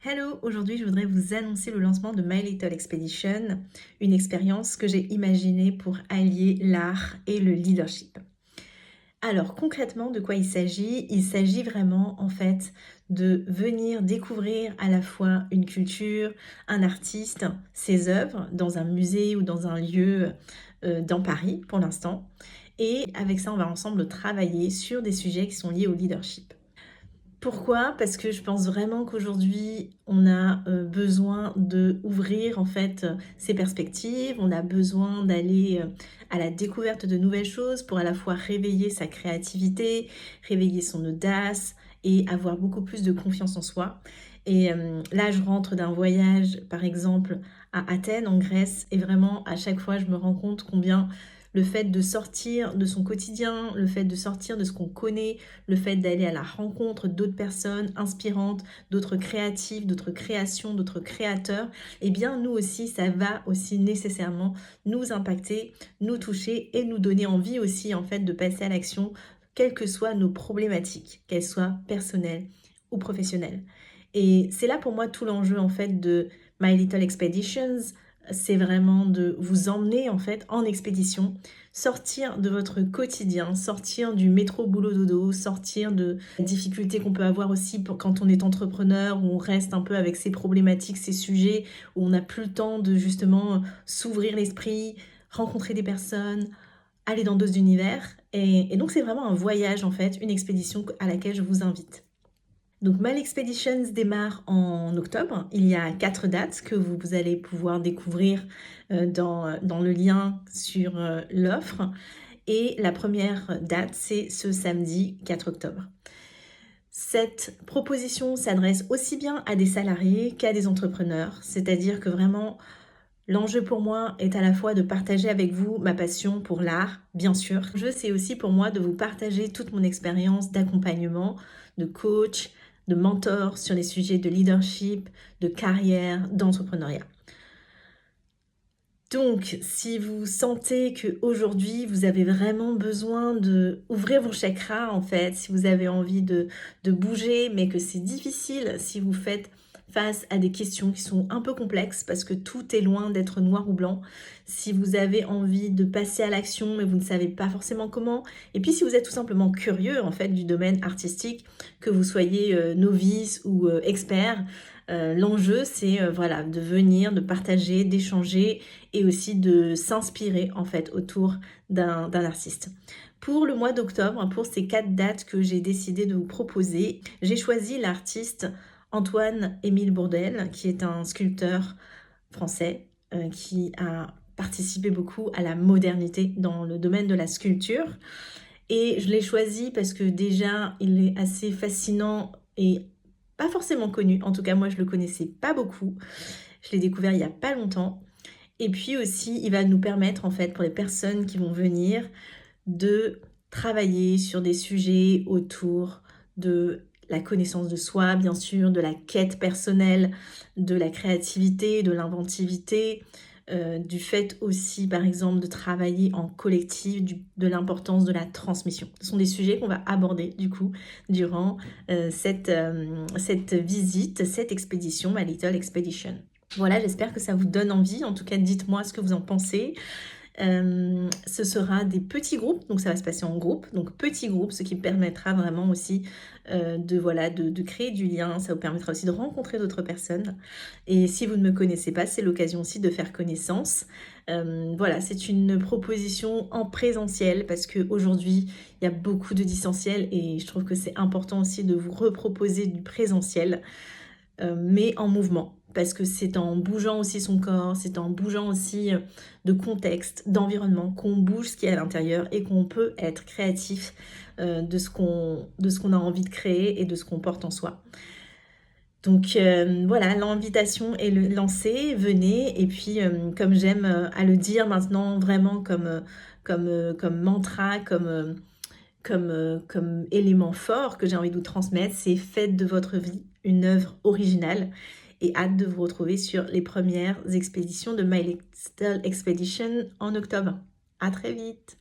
Hello, aujourd'hui je voudrais vous annoncer le lancement de My Little Expedition, une expérience que j'ai imaginée pour allier l'art et le leadership. Alors concrètement, de quoi il s'agit? Il s'agit vraiment en fait de venir découvrir à la fois une culture, un artiste, ses œuvres dans un musée ou dans un lieu dans Paris pour l'instant. Et avec ça, on va ensemble travailler sur des sujets qui sont liés au leadership. Pourquoi? Parce que je pense vraiment qu'aujourd'hui, on a, besoin d'ouvrir en fait, ses perspectives. On a besoin d'aller, à la découverte de nouvelles choses pour à la fois réveiller sa créativité, réveiller son audace et avoir beaucoup plus de confiance en soi. Et là, je rentre d'un voyage, par exemple, à Athènes, en Grèce, et vraiment à chaque fois, je me rends compte combien le fait de sortir de son quotidien, le fait de sortir de ce qu'on connaît, le fait d'aller à la rencontre d'autres personnes inspirantes, d'autres créatifs, d'autres créations, d'autres créateurs, eh bien nous aussi, ça va aussi nécessairement nous impacter, nous toucher et nous donner envie aussi en fait de passer à l'action, quelles que soient nos problématiques, qu'elles soient personnelles ou professionnelles. Et c'est là pour moi tout l'enjeu en fait de My Little Expeditions, c'est vraiment de vous emmener en fait en expédition, sortir de votre quotidien, sortir du métro boulot dodo, sortir de la difficulté qu'on peut avoir aussi quand on est entrepreneur, où on reste un peu avec ses problématiques, ses sujets, où on n'a plus le temps de justement s'ouvrir l'esprit, rencontrer des personnes, aller dans d'autres univers. Et donc c'est vraiment un voyage en fait, une expédition à laquelle je vous invite. Donc Mal Expeditions démarre en octobre. Il y a 4 dates que vous allez pouvoir découvrir dans le lien sur l'offre. Et la première date, c'est ce samedi 4 octobre. Cette proposition s'adresse aussi bien à des salariés qu'à des entrepreneurs, c'est-à-dire que vraiment l'enjeu pour moi est à la fois de partager avec vous ma passion pour l'art, bien sûr. L'enjeu, c'est aussi pour moi de vous partager toute mon expérience d'accompagnement, de coach, de mentor sur les sujets de leadership, de carrière, d'entrepreneuriat. Donc, si vous sentez qu'aujourd'hui, vous avez vraiment besoin de ouvrir vos chakras, en fait, si vous avez envie de bouger, mais que c'est difficile, si vous faites face à des questions qui sont un peu complexes, parce que tout est loin d'être noir ou blanc, si vous avez envie de passer à l'action, mais vous ne savez pas forcément comment, et puis si vous êtes tout simplement curieux, en fait, du domaine artistique, que vous soyez novice ou expert, l'enjeu, c'est voilà, de venir, de partager, d'échanger et aussi de s'inspirer en fait autour d'un artiste. Pour le mois d'octobre, pour ces 4 dates que j'ai décidé de vous proposer, j'ai choisi l'artiste Antoine-Émile Bourdelle, qui est un sculpteur français qui a participé beaucoup à la modernité dans le domaine de la sculpture. Et je l'ai choisi parce que déjà, il est assez fascinant et pas forcément connu. En tout cas, moi, je le connaissais pas beaucoup. Je l'ai découvert il y a pas longtemps. Et puis aussi, il va nous permettre, en fait, pour les personnes qui vont venir, de travailler sur des sujets autour de la connaissance de soi, bien sûr, de la quête personnelle, de la créativité, de l'inventivité, du fait aussi, par exemple, de travailler en collectif, de l'importance de la transmission. Ce sont des sujets qu'on va aborder, du coup, durant cette visite, cette expédition, ma Little Expedition. Voilà, j'espère que ça vous donne envie. En tout cas, dites-moi ce que vous en pensez. Ce sera des petits groupes, donc ça va se passer en groupe, donc petits groupes, ce qui permettra vraiment aussi de créer du lien, ça vous permettra aussi de rencontrer d'autres personnes. Et si vous ne me connaissez pas, c'est l'occasion aussi de faire connaissance. Voilà, c'est une proposition en présentiel parce qu'aujourd'hui, il y a beaucoup de distanciel et je trouve que c'est important aussi de vous reproposer du présentiel mais en mouvement. Parce que c'est en bougeant aussi son corps, c'est en bougeant aussi de contexte, d'environnement, qu'on bouge ce qu'il y a à l'intérieur et qu'on peut être créatif de ce qu'on a envie de créer et de ce qu'on porte en soi. Donc voilà, l'invitation est lancée, venez. Et puis comme j'aime à le dire maintenant vraiment comme mantra, comme élément fort que j'ai envie de vous transmettre, c'est faites de votre vie une œuvre originale et hâte de vous retrouver sur les premières expéditions de My Little Expedition en octobre. À très vite!